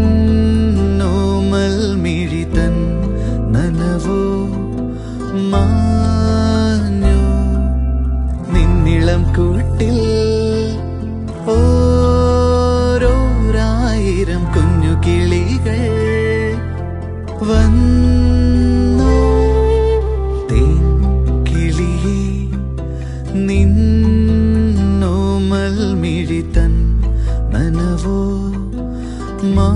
നിന്നോമൽ മിഴിതൻ നനവോ മാഞ്ഞു നിന്നിളം കൂട്ടിൽ ഓരോരായിരം കുഞ്ഞു കിളികൾ വന്നു തേൻ കിളിയേ നിന്നോമൽ മിഴിതൻ നനവോ മാ